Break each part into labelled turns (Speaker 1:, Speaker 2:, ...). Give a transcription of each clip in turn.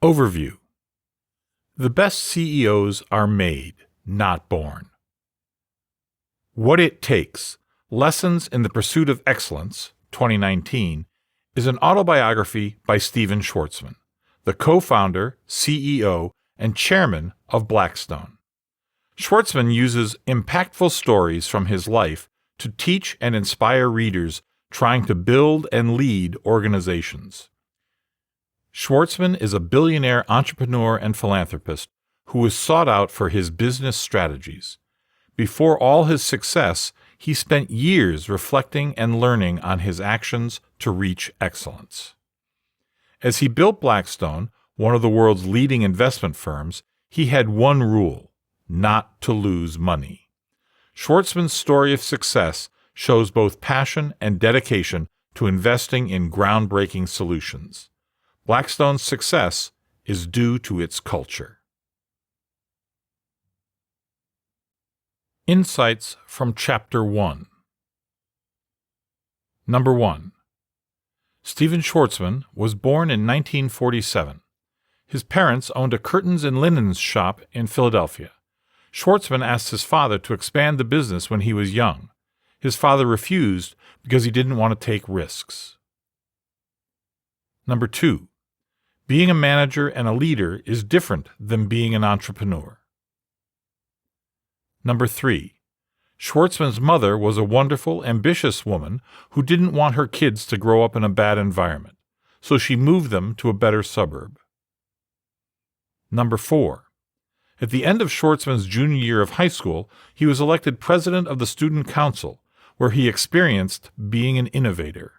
Speaker 1: Overview. The best CEOs are made, not born. What It Takes: Lessons in the Pursuit of Excellence, 2019, is an autobiography by Stephen Schwarzman, the co-founder, CEO, and chairman of Blackstone. Schwarzman uses impactful stories from his life to teach and inspire readers trying to build and lead organizations. Schwarzman is a billionaire entrepreneur and philanthropist who was sought out for his business strategies. Before all his success, he spent years reflecting and learning on his actions to reach excellence. As he built Blackstone, one of the world's leading investment firms, he had one rule: not to lose money. Schwarzman's story of success shows both passion and dedication to investing in groundbreaking solutions. Blackstone's success is due to its culture. Insights from Chapter 1. Number 1. Stephen Schwarzman was born in 1947. His parents owned a curtains and linens shop in Philadelphia. Schwarzman asked his father to expand the business when he was young. His father refused because he didn't want to take risks. Number 2. Being a manager and a leader is different than being an entrepreneur. Number 3. Schwarzman's mother was a wonderful, ambitious woman who didn't want her kids to grow up in a bad environment, so she moved them to a better suburb. Number 4. At the end of Schwarzman's junior year of high school, he was elected president of the student council, where he experienced being an innovator.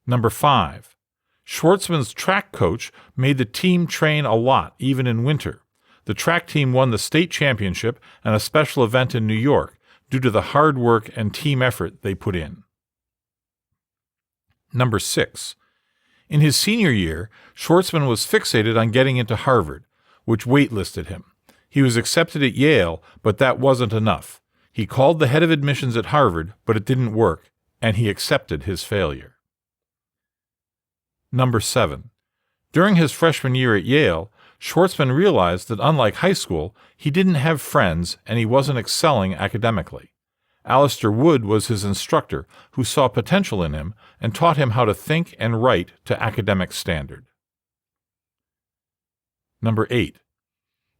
Speaker 1: Number 5. Schwarzman's track coach made the team train a lot, even in winter. The track team won the state championship and a special event in New York due to the hard work and team effort they put in. Number 6. In his senior year, Schwarzman was fixated on getting into Harvard, which waitlisted him. He was accepted at Yale, but that wasn't enough. He called the head of admissions at Harvard, but it didn't work, and he accepted his failure. Number 7. During his freshman year at Yale, Schwarzman realized that unlike high school, he didn't have friends and he wasn't excelling academically. Alistair Wood was his instructor, who saw potential in him and taught him how to think and write to academic standard. Number 8.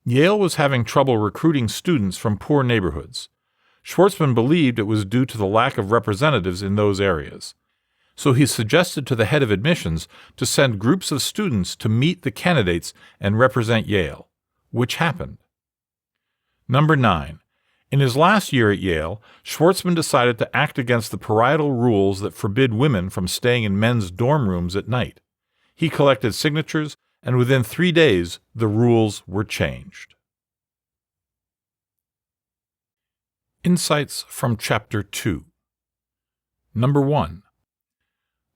Speaker 1: Yale was having trouble recruiting students from poor neighborhoods. Schwarzman believed it was due to the lack of representatives in those areas. So he suggested to the head of admissions to send groups of students to meet the candidates and represent Yale, which happened. Number 9. In his last year at Yale, Schwarzman decided to act against the parietal rules that forbid women from staying in men's dorm rooms at night. He collected signatures, and within 3 days, the rules were changed. Insights from Chapter 2. Number 1.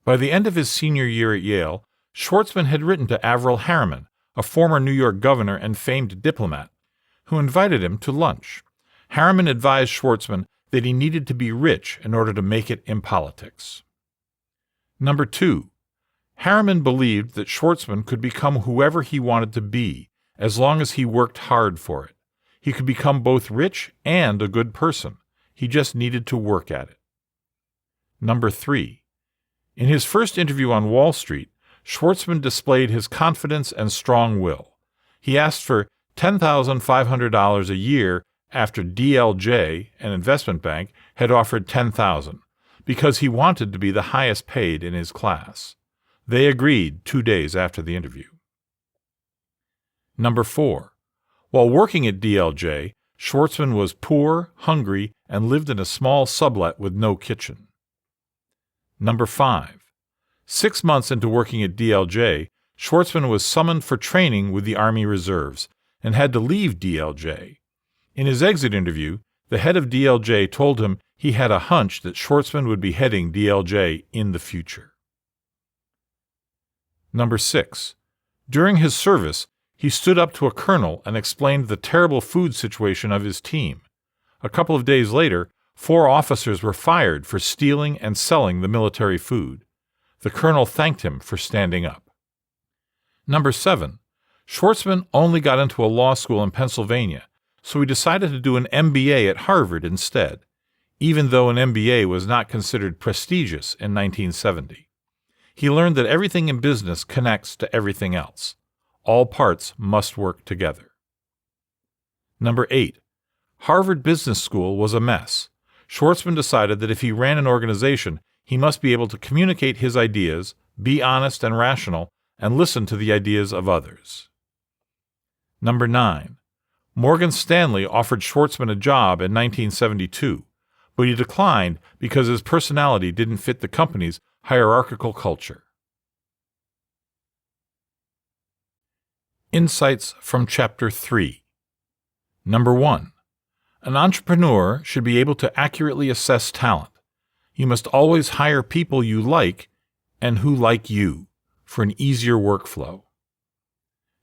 Speaker 1: By the end of his senior year at Yale, Schwarzman had written to Averell Harriman, a former New York governor and famed diplomat, who invited him to lunch. Harriman advised Schwarzman that he needed to be rich in order to make it in politics. Number 2. Harriman believed that Schwarzman could become whoever he wanted to be, as long as he worked hard for it. He could become both rich and a good person. He just needed to work at it. Number 3. In his first interview on Wall Street, Schwarzman displayed his confidence and strong will. He asked for $10,500 a year after DLJ, an investment bank, had offered $10,000, because he wanted to be the highest paid in his class. They agreed 2 days after the interview. Number 4. While working at DLJ, Schwarzman was poor, hungry, and lived in a small sublet with no kitchen. Number 5. 6 months into working at DLJ, Schwarzman was summoned for training with the Army Reserves and had to leave DLJ. In his exit interview, the head of DLJ told him he had a hunch that Schwarzman would be heading DLJ in the future. Number 6. During his service, he stood up to a colonel and explained the terrible food situation of his team. A couple of days later, 4 officers were fired for stealing and selling the military food. The colonel thanked him for standing up. Number 7. Schwartzman only got into a law school in Pennsylvania, so he decided to do an MBA at Harvard instead, even though an MBA was not considered prestigious in 1970. He learned that everything in business connects to everything else. All parts must work together. Number 8. Harvard Business School was a mess. Schwartzman decided that if he ran an organization, he must be able to communicate his ideas, be honest and rational, and listen to the ideas of others. Number 9. Morgan Stanley offered Schwartzman a job in 1972, but he declined because his personality didn't fit the company's hierarchical culture. Insights from Chapter 3. Number 1. An entrepreneur should be able to accurately assess talent. You must always hire people you like and who like you for an easier workflow.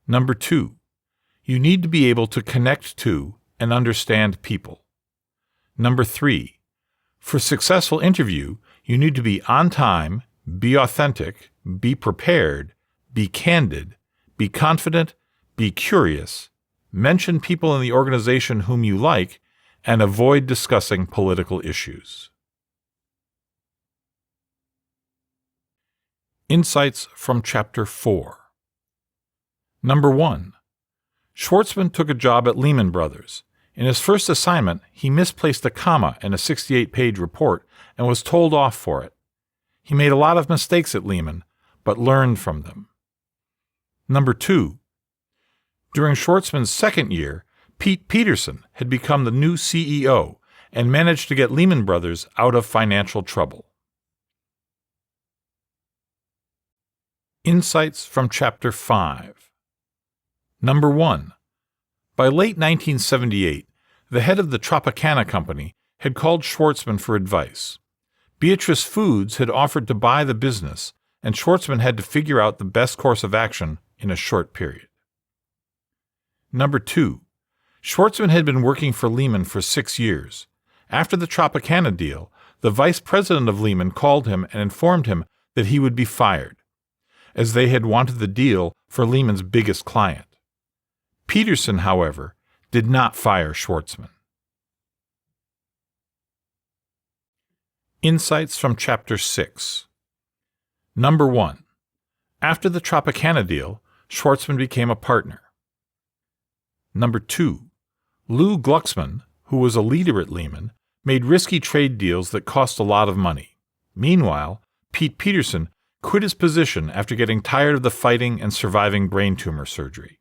Speaker 1: Number 2. You need to be able to connect to and understand people. Number 3. For successful interview, you need to be on time, be authentic, be prepared, be candid, be confident, be curious, mention people in the organization whom you like, and avoid discussing political issues. Insights from Chapter 4. Number 1. Schwartzman took a job at Lehman Brothers. In his first assignment, he misplaced a comma in a 68-page report and was told off for it. He made a lot of mistakes at Lehman, but learned from them. Number 2. During Schwartzman's second year, Pete Peterson had become the new CEO and managed to get Lehman Brothers out of financial trouble. Insights from Chapter 5. Number 1. By late 1978, the head of the Tropicana Company had called Schwartzman for advice. Beatrice Foods had offered to buy the business, and Schwartzman had to figure out the best course of action in a short period. Number 2. Schwartzman had been working for Lehman for 6 years. After the Tropicana deal, the vice president of Lehman called him and informed him that he would be fired, as they had wanted the deal for Lehman's biggest client. Peterson, however, did not fire Schwartzman. Insights from Chapter 6. Number 1. After the Tropicana deal, Schwartzman became a partner. Number 2. Lou Glucksman, who was a leader at Lehman, made risky trade deals that cost a lot of money. Meanwhile, Pete Peterson quit his position after getting tired of the fighting and surviving brain tumor surgery.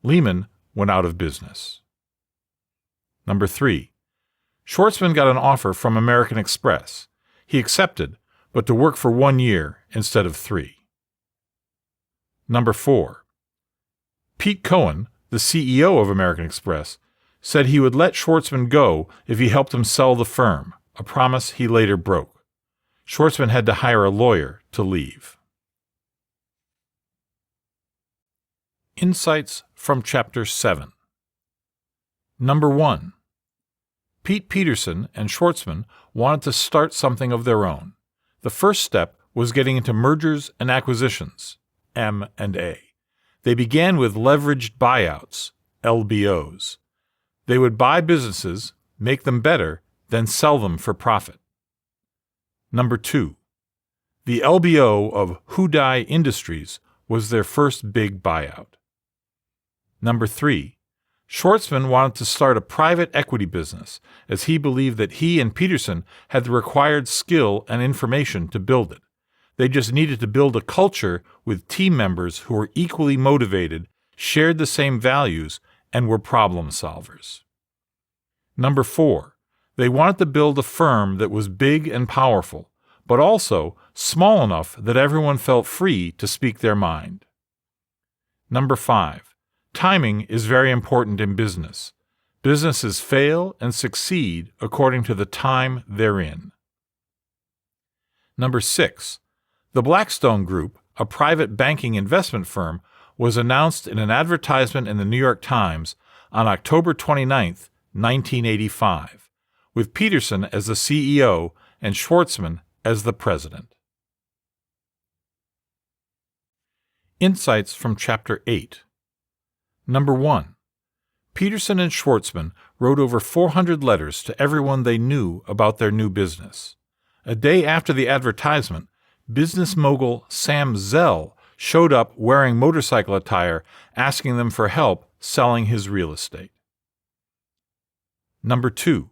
Speaker 1: Lehman went out of business. Number 3. Schwartzman got an offer from American Express. He accepted, but to work for 1 year instead of 3. Number 4. Pete Cohen, the CEO of American Express, said he would let Schwartzman go if he helped him sell the firm, a promise he later broke. Schwartzman had to hire a lawyer to leave. Insights from Chapter 7. Number 1. Pete Peterson and Schwartzman wanted to start something of their own. The first step was getting into mergers and acquisitions, M&A. They began with leveraged buyouts, LBOs. They would buy businesses, make them better, then sell them for profit. Number 2. The LBO of Hudai Industries was their first big buyout. Number 3. Schwartzman wanted to start a private equity business, as he believed that he and Peterson had the required skill and information to build it. They just needed to build a culture with team members who were equally motivated, shared the same values, and were problem solvers. Number 4. They wanted to build a firm that was big and powerful, but also small enough that everyone felt free to speak their mind. Number 5. Timing is very important in business. Businesses fail and succeed according to the time they're in. Number 6. The Blackstone Group, a private banking investment firm, was announced in an advertisement in the New York Times on October 29, 1985, with Peterson as the CEO and Schwartzman as the president. Insights from Chapter 8. Number 1. Peterson and Schwartzman wrote over 400 letters to everyone they knew about their new business. A day after the advertisement, business mogul Sam Zell showed up wearing motorcycle attire, asking them for help selling his real estate. Number 2.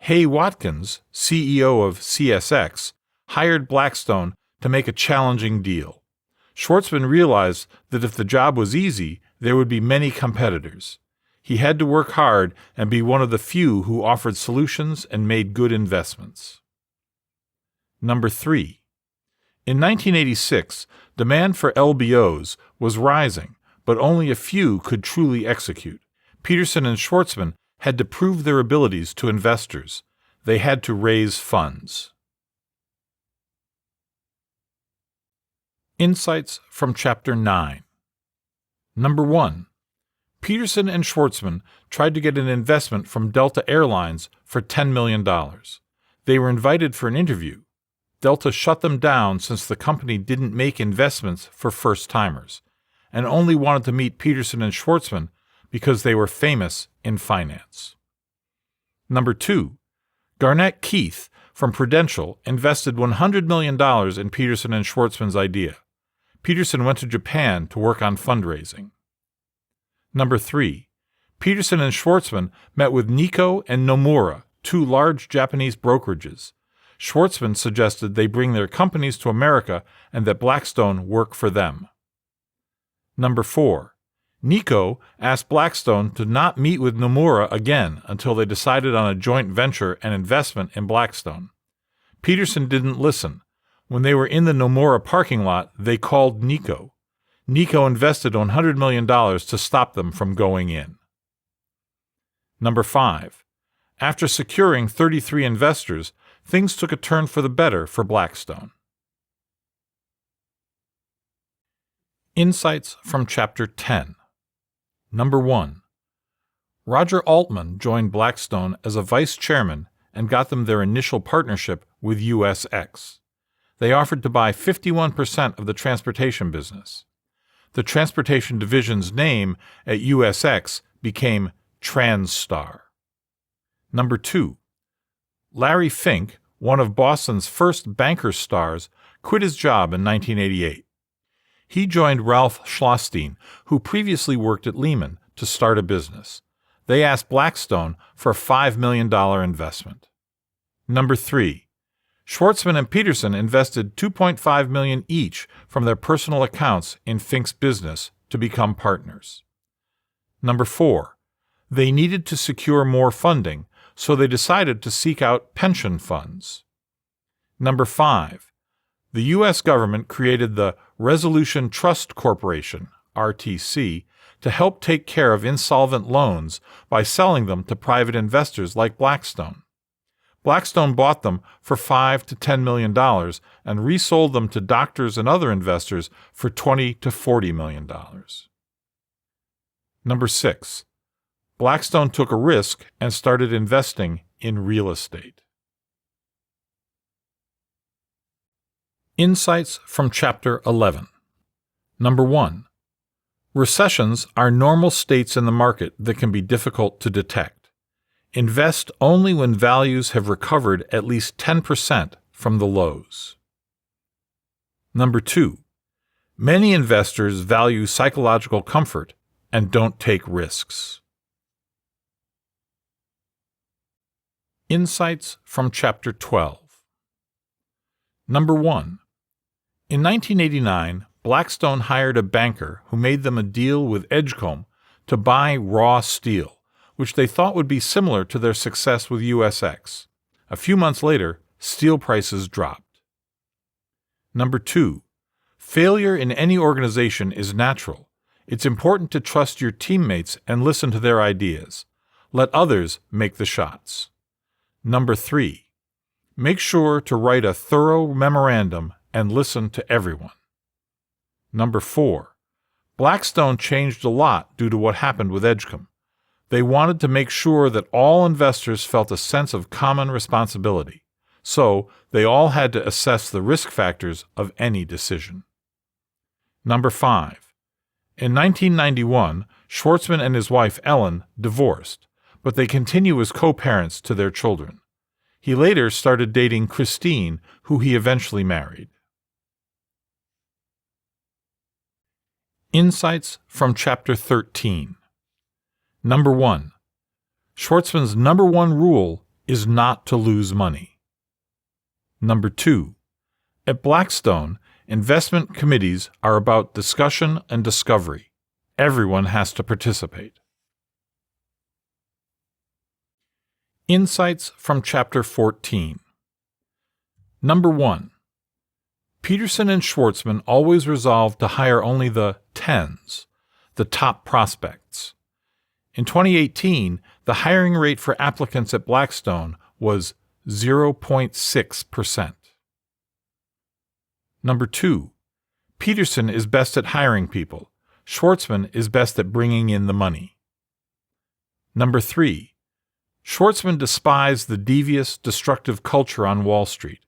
Speaker 1: Hay Watkins, CEO of CSX, hired Blackstone to make a challenging deal. Schwartzman realized that if the job was easy, there would be many competitors. He had to work hard and be one of the few who offered solutions and made good investments. Number 3. In 1986, demand for LBOs was rising, but only a few could truly execute. Peterson and Schwartzman had to prove their abilities to investors. They had to raise funds. Insights from Chapter 9. Number 1. Peterson and Schwartzman tried to get an investment from Delta Airlines for $10 million. They were invited for an interview. Delta shut them down since the company didn't make investments for first-timers, and only wanted to meet Peterson and Schwartzman because they were famous in finance. Number 2. Garnett Keith from Prudential invested $100 million in Peterson and Schwartzman's idea. Peterson went to Japan to work on fundraising. Number 3. Peterson and Schwartzman met with Nikko and Nomura, two large Japanese brokerages. Schwartzman suggested they bring their companies to America and that Blackstone work for them. Number 4. Nikko asked Blackstone to not meet with Nomura again until they decided on a joint venture and investment in Blackstone. Peterson didn't listen. When they were in the Nomura parking lot, they called Nikko. Nikko invested $100 million to stop them from going in. Number 5. After securing 33 investors, things took a turn for the better for Blackstone. Insights from Chapter 10. Number 1. Roger Altman joined Blackstone as a vice chairman and got them their initial partnership with USX. They offered to buy 51% of the transportation business. The transportation division's name at USX became Transtar. Number 2. Larry Fink, one of Boston's first banker stars, quit his job in 1988. He joined Ralph Schlosstein, who previously worked at Lehman, to start a business. They asked Blackstone for a $5 million investment. Number 3. Schwartzman and Peterson invested $2.5 million each from their personal accounts in Fink's business to become partners. Number 4. They needed to secure more funding, so they decided to seek out pension funds. Number 5. The U.S. government created the Resolution Trust Corporation, RTC, to help take care of insolvent loans by selling them to private investors like Blackstone. Blackstone bought them for $5 to $10 million and resold them to doctors and other investors for $20 to $40 million. Number 6. Blackstone took a risk and started investing in real estate. Insights from Chapter 11. Number 1. Recessions are normal states in the market that can be difficult to detect. Invest only when values have recovered at least 10% from the lows. Number 2. Many investors value psychological comfort and don't take risks. Insights from Chapter 12. Number 1. In 1989, Blackstone hired a banker who made them a deal with Edgecombe to buy raw steel, which they thought would be similar to their success with USX. A few months later, steel prices dropped. Number 2. Failure in any organization is natural. It's important to trust your teammates and listen to their ideas. Let others make the shots. Number 3. Make sure to write a thorough memorandum and listen to everyone. Number 4. Blackstone changed a lot due to what happened with Edgecombe. They wanted to make sure that all investors felt a sense of common responsibility, so they all had to assess the risk factors of any decision. Number 5. In 1991, Schwartzman and his wife Ellen divorced, but they continue as co-parents to their children. He later started dating Christine, who he eventually married. Insights from Chapter 13. Number 1. Schwartzman's number one rule is not to lose money. Number 2. At Blackstone, investment committees are about discussion and discovery. Everyone has to participate. Insights from Chapter 14. Number 1. Peterson and Schwartzman always resolved to hire only the 10s, the top prospects. In 2018, the hiring rate for applicants at Blackstone was 0.6%. Number 2. Peterson is best at hiring people. Schwartzman is best at bringing in the money. Number 3. Schwartzman despised the devious, destructive culture on Wall Street.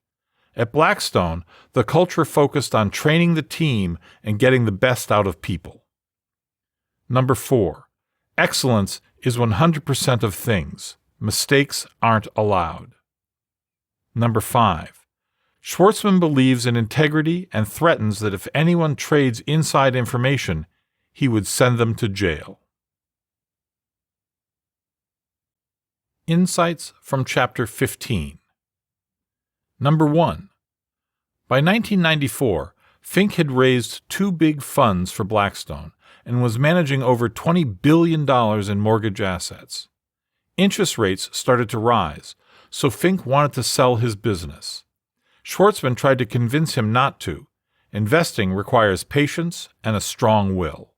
Speaker 1: At Blackstone, the culture focused on training the team and getting the best out of people. Number 4. Excellence is 100% of things. Mistakes aren't allowed. Number 5. Schwartzman believes in integrity and threatens that if anyone trades inside information, he would send them to jail. Insights from Chapter 15. Number 1. By 1994, Fink had raised 2 big funds for Blackstone and was managing over $20 billion in mortgage assets. Interest rates started to rise, so Fink wanted to sell his business. Schwartzman tried to convince him not to. Investing requires patience and a strong will.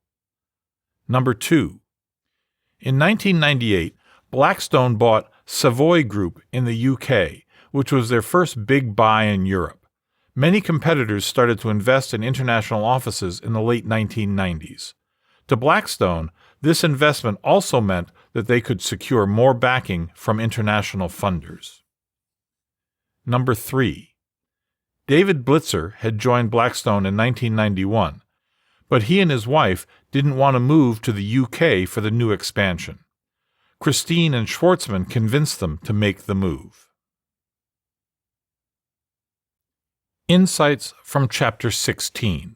Speaker 1: Number 2. In 1998, Blackstone bought Savoy Group in the UK, which was their first big buy in Europe. Many competitors started to invest in international offices in the late 1990s. To Blackstone, this investment also meant that they could secure more backing from international funders. Number 3. David Blitzer had joined Blackstone in 1991, but he and his wife didn't want to move to the UK for the new expansion. Christine and Schwartzman convinced them to make the move. Insights from Chapter 16.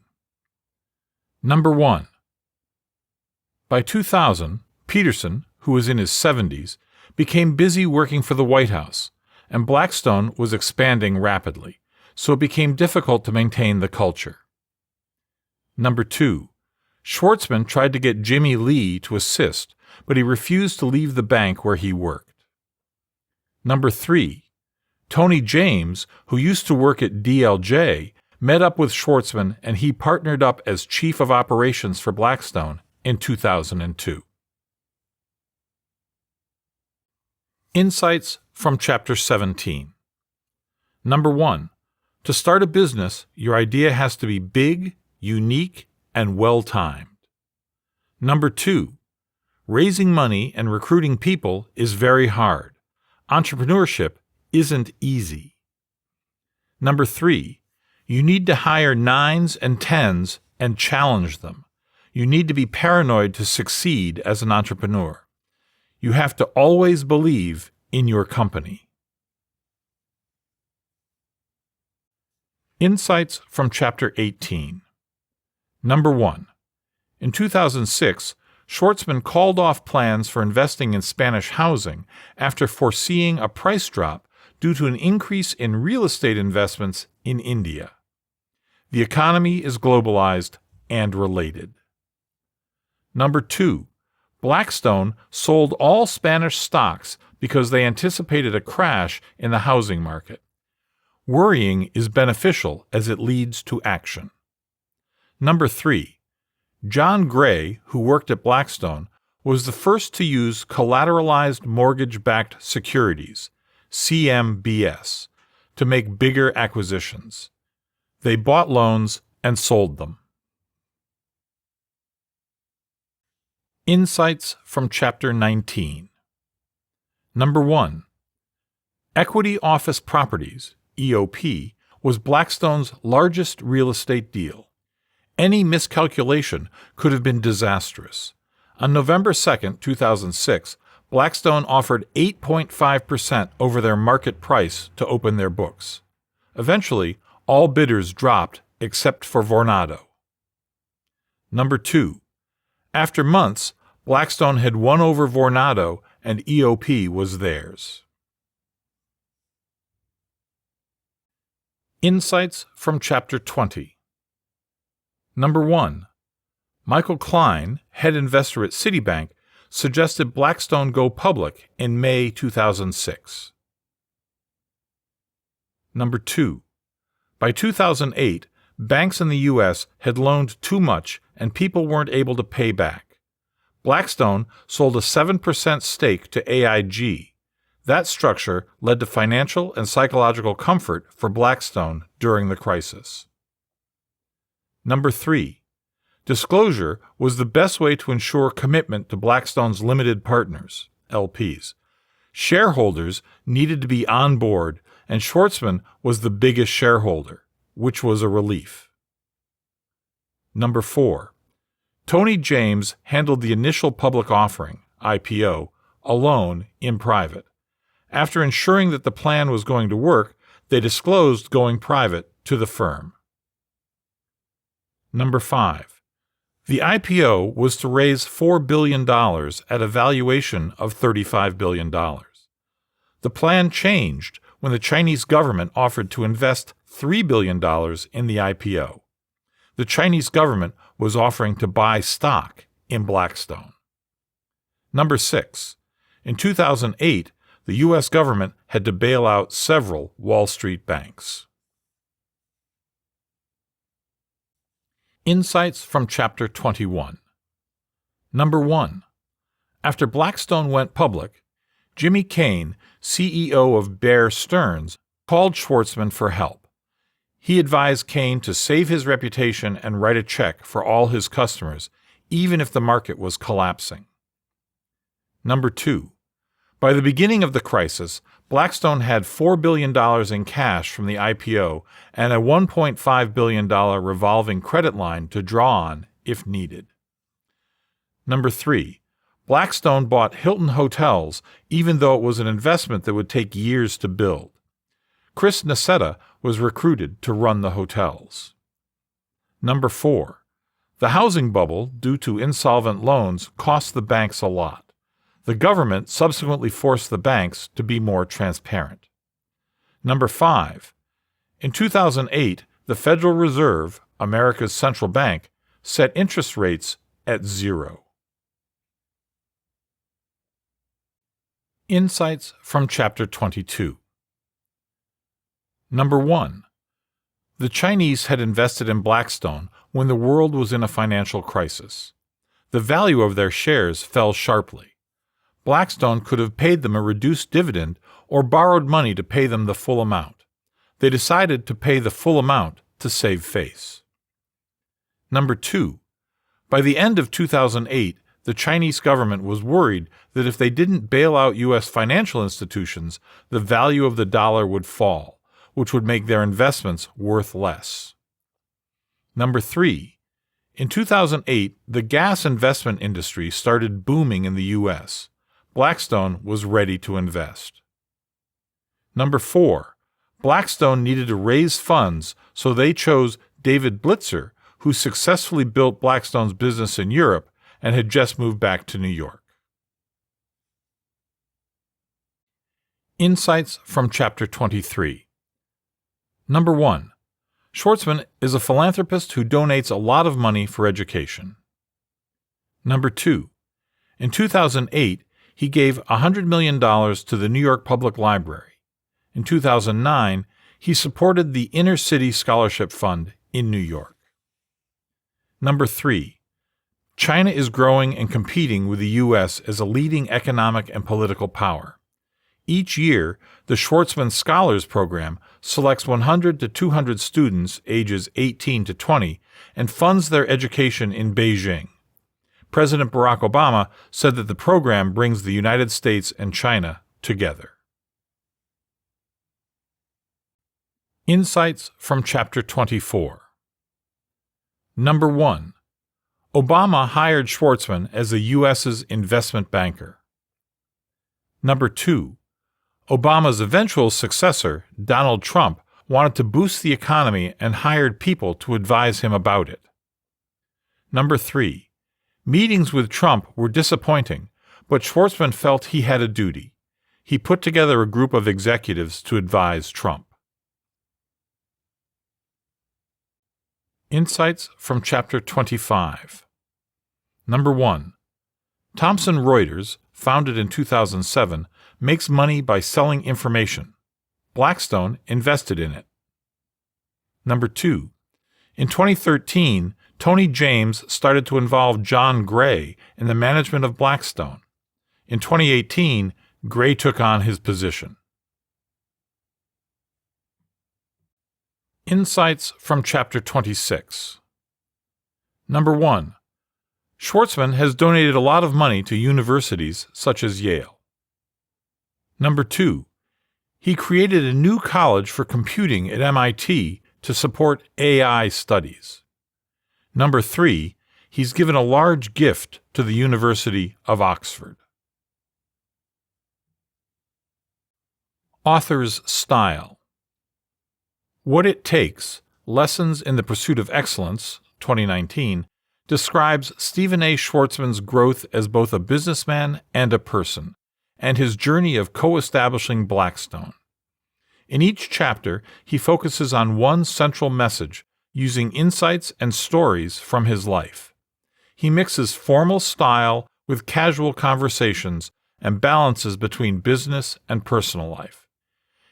Speaker 1: Number 1. By 2000, Peterson, who was in his 70s, became busy working for the White House, and Blackstone was expanding rapidly, so it became difficult to maintain the culture. Number 2. Schwartzman tried to get Jimmy Lee to assist, but he refused to leave the bank where he worked. Number 3. Tony James, who used to work at DLJ, met up with Schwartzman and he partnered up as Chief of Operations for Blackstone in 2002. Insights from Chapter 17. Number 1. To start a business, your idea has to be big, unique, and well-timed. Number 2. Raising money and recruiting people is very hard. Entrepreneurship isn't easy. Number 3. You need to hire 9s and 10s and challenge them. You need to be paranoid to succeed as an entrepreneur. You have to always believe in your company. Insights from Chapter 18. Number 1. In 2006, Schwartzman called off plans for investing in Spanish housing after foreseeing a price drop due to an increase in real estate investments in India. The economy is globalized and related. Number 2. Blackstone sold all Spanish stocks because they anticipated a crash in the housing market. Worrying is beneficial as it leads to action. Number 3. John Gray, who worked at Blackstone, was the first to use collateralized mortgage-backed securities, CMBS, to make bigger acquisitions. They bought loans and sold them. Insights from Chapter 19. Number 1. Equity Office Properties, EOP, was Blackstone's largest real estate deal. Any miscalculation could have been disastrous. On November 2, 2006, Blackstone offered 8.5% over their market price to open their books. Eventually, all bidders dropped except for Vornado. Number 2. After months, Blackstone had won over Vornado and EOP was theirs. Insights from Chapter 20. Number 1. Michael Klein, head investor at Citibank, suggested Blackstone go public in May 2006. Number 2. By 2008, banks in the U.S. had loaned too much and people weren't able to pay back. Blackstone sold a 7% stake to AIG. That structure led to financial and psychological comfort for Blackstone during the crisis. Number 3. Disclosure was the best way to ensure commitment to Blackstone's limited partners, LPs. Shareholders needed to be on board, and Schwartzman was the biggest shareholder, which was a relief. Number 4. Tony James handled the initial public offering, IPO, alone in private. After ensuring that the plan was going to work, they disclosed going private to the firm. Number 5. The IPO was to raise $4 billion at a valuation of $35 billion. The plan changed when the Chinese government offered to invest $3 billion in the IPO. The Chinese government was offering to buy stock in Blackstone. Number 6. In 2008, the U.S. government had to bail out several Wall Street banks. Insights from Chapter 21. Number 1. After Blackstone went public, Jimmy Kane, CEO of Bear Stearns, called Schwartzman for help. He advised Kane to save his reputation and write a check for all his customers, even if the market was collapsing. Number 2. By the beginning of the crisis, Blackstone had $4 billion in cash from the IPO and a $1.5 billion revolving credit line to draw on if needed. Number 3. Blackstone bought Hilton Hotels even though it was an investment that would take years to build. Chris Nassetta was recruited to run the hotels. Number 4. The housing bubble, due to insolvent loans, cost the banks a lot. The government subsequently forced the banks to be more transparent. Number 5. In 2008, the Federal Reserve, America's central bank, set interest rates at 0. Insights from Chapter 22. Number 1. The Chinese had invested in Blackstone when the world was in a financial crisis. The value of their shares fell sharply. Blackstone could have paid them a reduced dividend or borrowed money to pay them the full amount. They decided to pay the full amount to save face. Number 2. By the end of 2008, the Chinese government was worried that if they didn't bail out U.S. financial institutions, the value of the dollar would fall, which would make their investments worth less. Number 3. In 2008, the gas investment industry started booming in the U.S. Blackstone was ready to invest. Number 4. Blackstone needed to raise funds, so they chose David Blitzer, who successfully built Blackstone's business in Europe and had just moved back to New York. Insights from Chapter 23. Number 1. Schwartzman is a philanthropist who donates a lot of money for education. Number 2. In 2008, he gave $100 million to the New York Public Library. In 2009, he supported the Inner City Scholarship Fund in New York. Number 3. China is growing and competing with the U.S. as a leading economic and political power. Each year, the Schwartzman Scholars Program selects 100 to 200 students ages 18 to 20 and funds their education in Beijing. President Barack Obama said that the program brings the United States and China together. Insights from Chapter 24. Number 1. Obama hired Schwartzman as the U.S.'s investment banker. Number 2. Obama's eventual successor, Donald Trump, wanted to boost the economy and hired people to advise him about it. Number 3. Meetings with Trump were disappointing, but Schwartzman felt he had a duty. He put together a group of executives to advise Trump. Insights from Chapter 25. Number 1. Thomson Reuters, founded in 2007, makes money by selling information. Blackstone invested in it. Number 2. In 2013, Tony James started to involve John Gray in the management of Blackstone. In 2018, Gray took on his position. Insights from Chapter 26. Number 1. Schwartzman has donated a lot of money to universities such as Yale. Number 2. He created a new college for computing at MIT to support AI studies. Number 3. He's given a large gift to the University of Oxford. Author's style. What It Takes, Lessons in the Pursuit of Excellence, 2019, describes Stephen A. Schwartzman's growth as both a businessman and a person, and his journey of co-establishing Blackstone. In each chapter, he focuses on one central message, using insights and stories from his life. He mixes formal style with casual conversations and balances between business and personal life.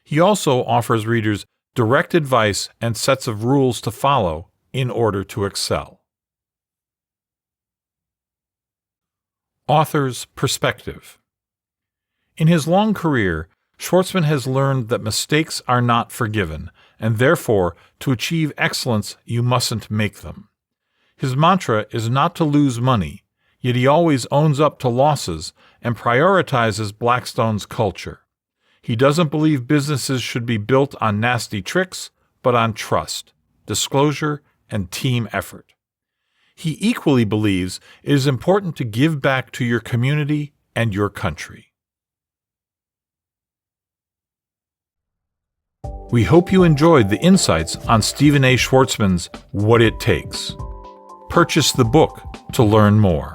Speaker 1: He also offers readers direct advice and sets of rules to follow in order to excel. Author's perspective. In his long career, Schwartzman has learned that mistakes are not forgiven, and therefore, to achieve excellence, you mustn't make them. His mantra is not to lose money, yet he always owns up to losses and prioritizes Blackstone's culture. He doesn't believe businesses should be built on nasty tricks, but on trust, disclosure, and team effort. He equally believes it is important to give back to your community and your country. We hope you enjoyed the insights on Stephen A. Schwartzman's What It Takes. Purchase the book to learn more.